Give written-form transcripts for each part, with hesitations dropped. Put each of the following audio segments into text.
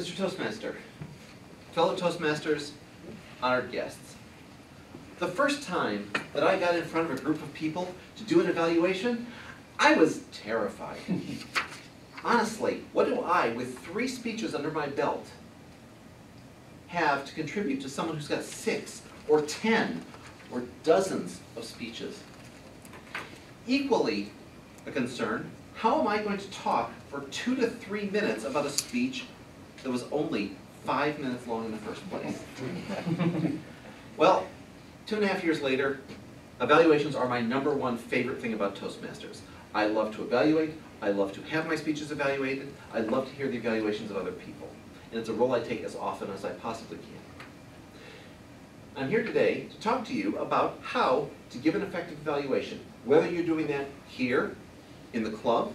Mr. Toastmaster, fellow Toastmasters, honored guests. The first time that I got in front of a group of people to do an evaluation, I was terrified. Honestly, what do I, with 3 speeches under my belt, have to contribute to someone who's got 6 or 10 or dozens of speeches? Equally a concern, how am I going to talk for 2 to 3 minutes about a speech that was only 5 minutes long in the first place? Well, 2.5 years later, evaluations are my #1 favorite thing about Toastmasters. I love to evaluate, I love to have my speeches evaluated, I love to hear the evaluations of other people. And it's a role I take as often as I possibly can. I'm here today to talk to you about how to give an effective evaluation, whether you're doing that here, in the club,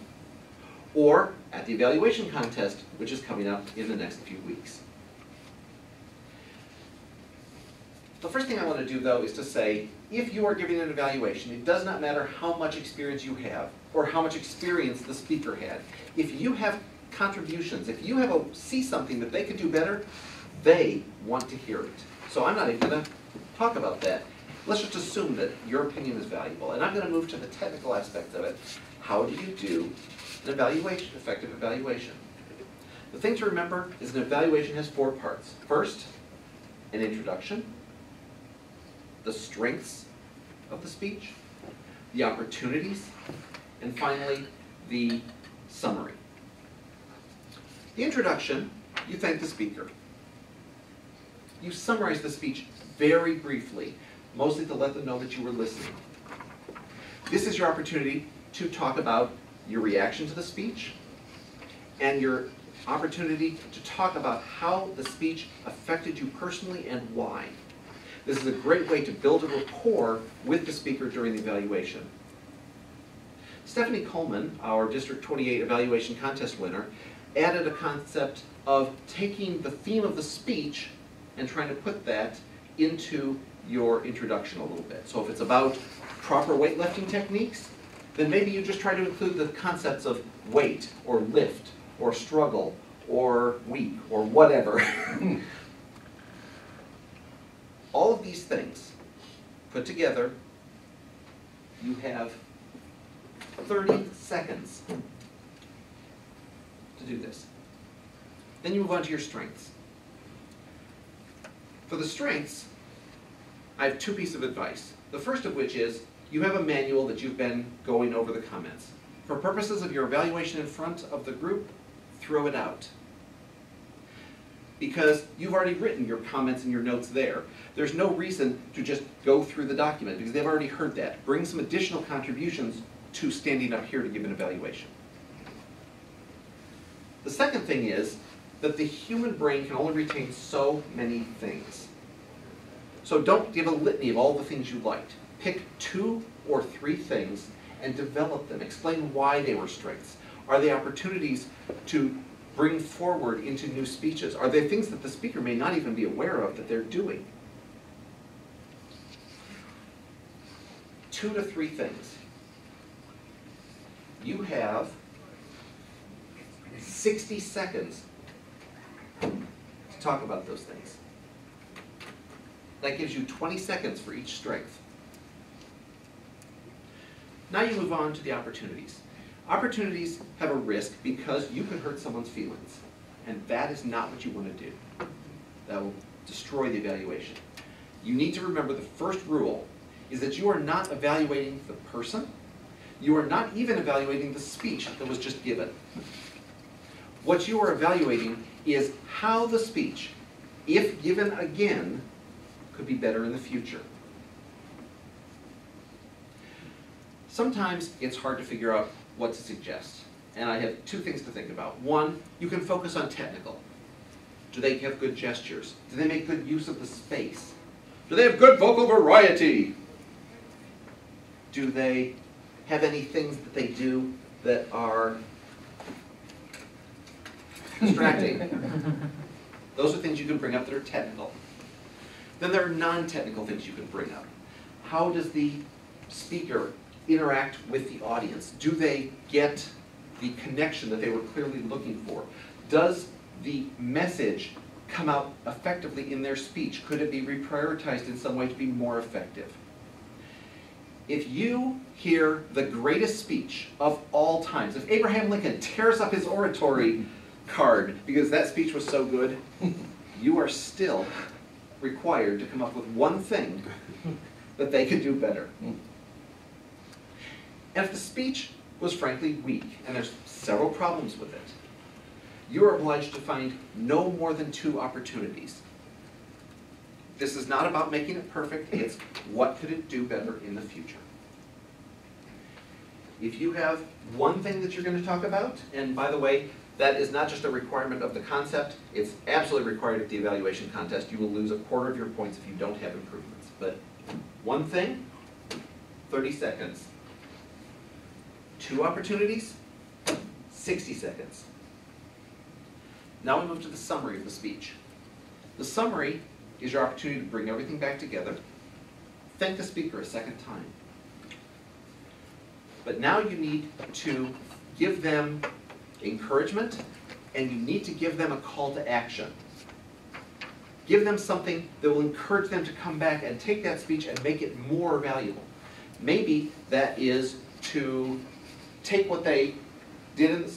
or at the evaluation contest, which is coming up in the next few weeks. The first thing I want to do, though, is to say, if you are giving an evaluation, it does not matter how much experience you have, or how much experience the speaker had. If you have contributions, if you see something that they could do better, they want to hear it. So I'm not even going to talk about that. Let's just assume that your opinion is valuable. And I'm going to move to the technical aspects of it. How do you do an evaluation, effective evaluation? The thing to remember is an evaluation has 4 parts. First, an introduction, the strengths of the speech, the opportunities, and finally, the summary. The introduction, you thank the speaker. You summarize the speech very briefly, mostly to let them know that you were listening. This is your opportunity to talk about your reaction to the speech and your opportunity to talk about how the speech affected you personally and why. This is a great way to build a rapport with the speaker during the evaluation. Stephanie Coleman, our District 28 evaluation contest winner, added a concept of taking the theme of the speech and trying to put that into your introduction a little bit. So if it's about proper weightlifting techniques, then maybe you just try to include the concepts of weight, or lift, or struggle, or weak, or whatever. All of these things put together, you have 30 seconds to do this. Then you move on to your strengths. For the strengths, I have 2 pieces of advice. The first of which is, you have a manual that you've been going over the comments. For purposes of your evaluation in front of the group, throw it out. Because you've already written your comments and your notes there. There's no reason to just go through the document, because they've already heard that. Bring some additional contributions to standing up here to give an evaluation. The second thing is that the human brain can only retain so many things. So don't give a litany of all the things you liked. Pick 2 or 3 things and develop them. Explain why they were strengths. Are they opportunities to bring forward into new speeches? Are they things that the speaker may not even be aware of that they're doing? 2 to 3 things. You have 60 seconds to talk about those things. That gives you 20 seconds for each strength. Now you move on to the opportunities. Opportunities have a risk because you could hurt someone's feelings, and that is not what you want to do. That will destroy the evaluation. You need to remember the first rule is that you are not evaluating the person. You are not even evaluating the speech that was just given. What you are evaluating is how the speech, if given again, could be better in the future. Sometimes it's hard to figure out what to suggest, and I have 2 things to think about. 1, you can focus on technical. Do they have good gestures? Do they make good use of the space? Do they have good vocal variety? Do they have any things that they do that are distracting? Those are things you can bring up that are technical. Then there are non-technical things you can bring up. How does the speaker interact with the audience? Do they get the connection that they were clearly looking for? Does the message come out effectively in their speech? Could it be reprioritized in some way to be more effective? If you hear the greatest speech of all times, if Abraham Lincoln tears up his oratory card because that speech was so good, you are still required to come up with one thing that they could do better. And if the speech was frankly weak, and there's several problems with it, you are obliged to find no more than 2 opportunities. This is not about making it perfect, it's what could it do better in the future. If you have one thing that you're going to talk about, and by the way, that is not just a requirement of the concept, it's absolutely required of the evaluation contest. You will lose 1/4 of your points if you don't have improvements. But one thing, 30 seconds. 2 opportunities, 60 seconds. Now we move to the summary of the speech. The summary is your opportunity to bring everything back together, thank the speaker a second time. But now you need to give them encouragement, and you need to give them a call to action. Give them something that will encourage them to come back and take that speech and make it more valuable. Maybe that is to take what they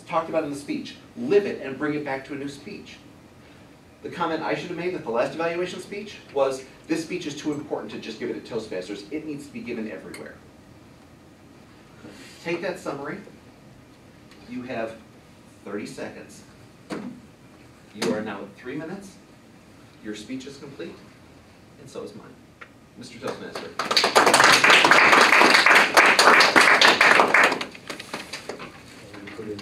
talked about in the speech, live it, and bring it back to a new speech. The comment I should have made at the last evaluation speech was, this speech is too important to just give it at Toastmasters. It needs to be given everywhere. Take that summary. You have 30 seconds. You are now at 3 minutes. Your speech is complete, and so is mine. Mr. Toastmaster. Put in